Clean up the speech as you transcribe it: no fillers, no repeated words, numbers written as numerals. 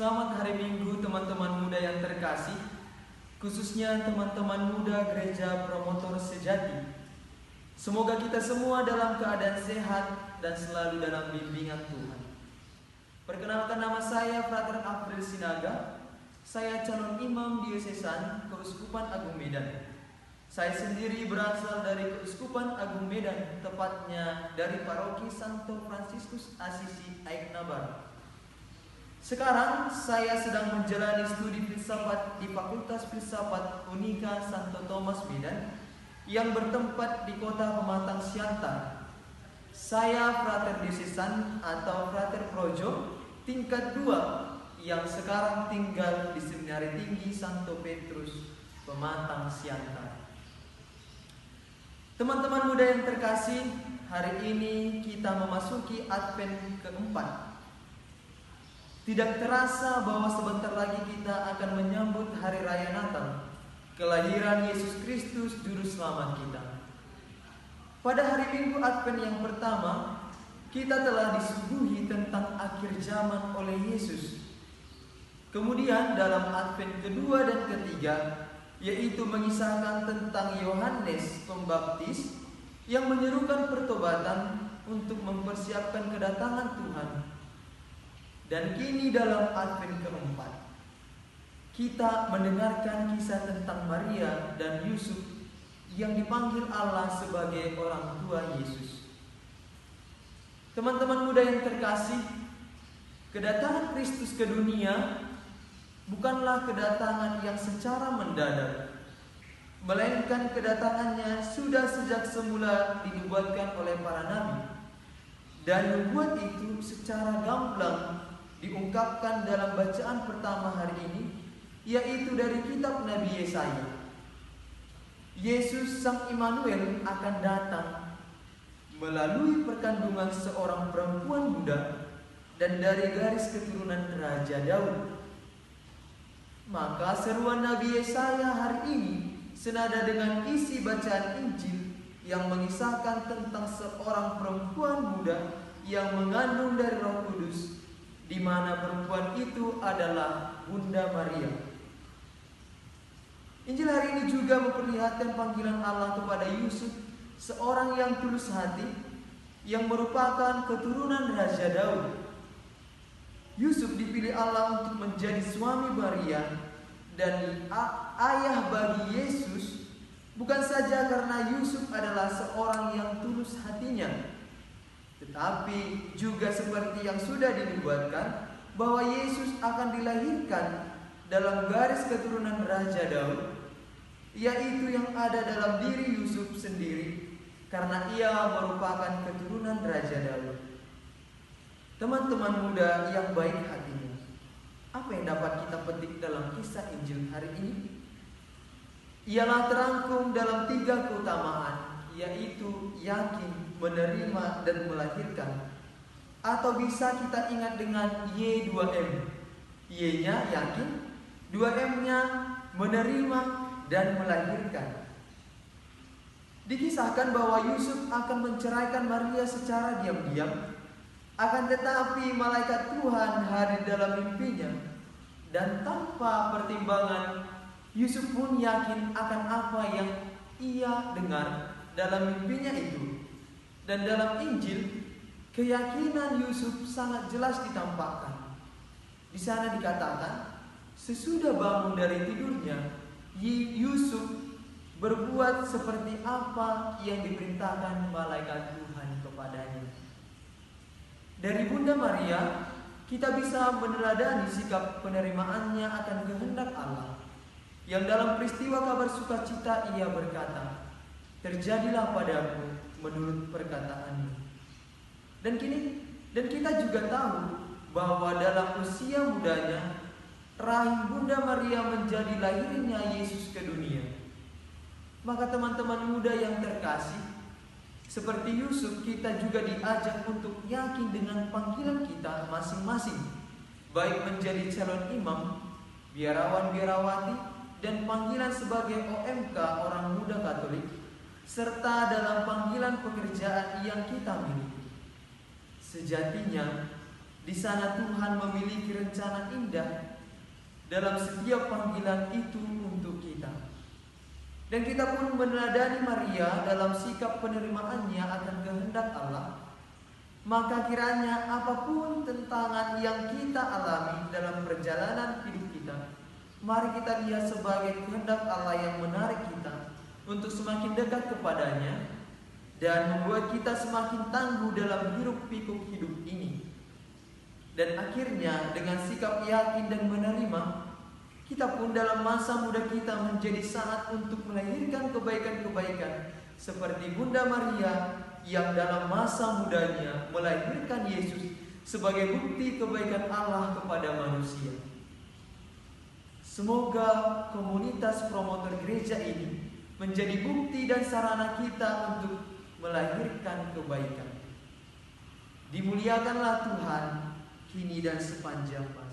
Selamat hari Minggu teman-teman muda yang terkasih, khususnya teman-teman muda Gereja Promotor Sejati. Semoga kita semua dalam keadaan sehat dan selalu dalam bimbingan Tuhan. Perkenalkan, nama saya Frater April Sinaga. Saya calon imam diosesan Keuskupan Agung Medan. Saya sendiri berasal dari Keuskupan Agung Medan, tepatnya dari Paroki Santo Fransiskus Asisi Aiknabar. Sekarang saya sedang menjalani studi filsafat di Fakultas Filsafat Unika Santo Thomas Medan yang bertempat di kota Pematang Siantar. Saya frater diosesan atau frater projo tingkat 2 yang sekarang tinggal di Seminari Tinggi Santo Petrus Pematang Siantar. Teman-teman muda yang terkasih, hari ini kita memasuki Advent keempat. Tidak terasa bahwa sebentar lagi kita akan menyambut Hari Raya Natal, kelahiran Yesus Kristus Juru Selamat kita. Pada hari Minggu Advent yang pertama, kita telah disuguhi tentang akhir zaman oleh Yesus. Kemudian dalam Advent kedua dan ketiga, yaitu mengisahkan tentang Yohanes Pembaptis yang menyerukan pertobatan untuk mempersiapkan kedatangan Tuhan. Dan kini dalam Advent keempat, kita mendengarkan kisah tentang Maria dan Yusuf yang dipanggil Allah sebagai orang tua Yesus. Teman-teman muda yang terkasih, kedatangan Kristus ke dunia bukanlah kedatangan yang secara mendadak, melainkan kedatangannya sudah sejak semula dinubuatkan oleh para nabi. Dan nubuat itu secara gamblang diungkapkan dalam bacaan pertama hari ini, yaitu dari kitab Nabi Yesaya. Yesus Sang Immanuel akan datang melalui perkandungan seorang perempuan muda dan dari garis keturunan Raja Daud. Maka seruan Nabi Yesaya hari ini senada dengan isi bacaan Injil yang mengisahkan tentang seorang perempuan muda yang mengandung dari Roh Kudus, di mana perempuan itu adalah Bunda Maria. Injil hari ini juga memperlihatkan panggilan Allah kepada Yusuf, seorang yang tulus hati, yang merupakan keturunan Raja Daud. Yusuf dipilih Allah untuk menjadi suami Maria dan ayah bagi Yesus, bukan saja karena Yusuf adalah seorang yang tulus hatinya, tetapi juga seperti yang sudah dinubuatkan bahwa Yesus akan dilahirkan dalam garis keturunan Raja Daud, yaitu yang ada dalam diri Yusuf sendiri, karena ia merupakan keturunan Raja Daud. Teman-teman muda yang baik hatinya, apa yang dapat kita petik dalam kisah Injil hari ini? Ialah terangkum dalam 3 keutamaan, yaitu yakin, menerima, dan melahirkan. Atau bisa kita ingat dengan Y2M. Y-nya yakin, 2M-nya menerima dan melahirkan. Dikisahkan bahwa Yusuf akan menceraikan Maria secara diam-diam. Akan tetapi malaikat Tuhan hadir dalam mimpinya, dan tanpa pertimbangan Yusuf pun yakin akan apa yang ia dengar dalam mimpinya itu. Dan dalam Injil, keyakinan Yusuf sangat jelas ditampakkan. Di sana dikatakan, sesudah bangun dari tidurnya, Yusuf berbuat seperti apa yang diperintahkan malaikat Tuhan kepadanya. Dari Bunda Maria, kita bisa meneladani sikap penerimaannya akan kehendak Allah, yang dalam peristiwa kabar sukacita ia berkata, "Terjadilah padaku menurut perkataanmu." Dan kita juga tahu bahwa dalam usia mudanya, rahim Bunda Maria menjadi lahirnya Yesus ke dunia. Maka teman-teman muda yang terkasih, seperti Yusuf, kita juga diajak untuk yakin dengan panggilan kita masing-masing, baik menjadi calon imam, biarawan-biarawati, dan panggilan sebagai OMK orang muda Katolik, serta dalam panggilan pekerjaan yang kita miliki. Sejatinya Di sana Tuhan memiliki rencana indah dalam setiap panggilan itu untuk kita. Dan kita pun meneladani Maria dalam sikap penerimaannya akan kehendak Allah. Maka kiranya apapun tentangan yang kita alami dalam perjalanan hidup kita, mari kita lihat sebagai kehendak Allah yang menarik kita untuk semakin dekat kepadanya dan membuat kita semakin tangguh dalam hiruk-pikuk hidup ini. Dan akhirnya dengan sikap yakin dan menerima, kita pun dalam masa muda kita menjadi sangat untuk melahirkan kebaikan-kebaikan seperti Bunda Maria yang dalam masa mudanya melahirkan Yesus sebagai bukti kebaikan Allah kepada manusia. Semoga komunitas promotor gereja ini menjadi bukti dan sarana kita untuk melahirkan kebaikan. Dimuliakanlah Tuhan kini dan sepanjang masa.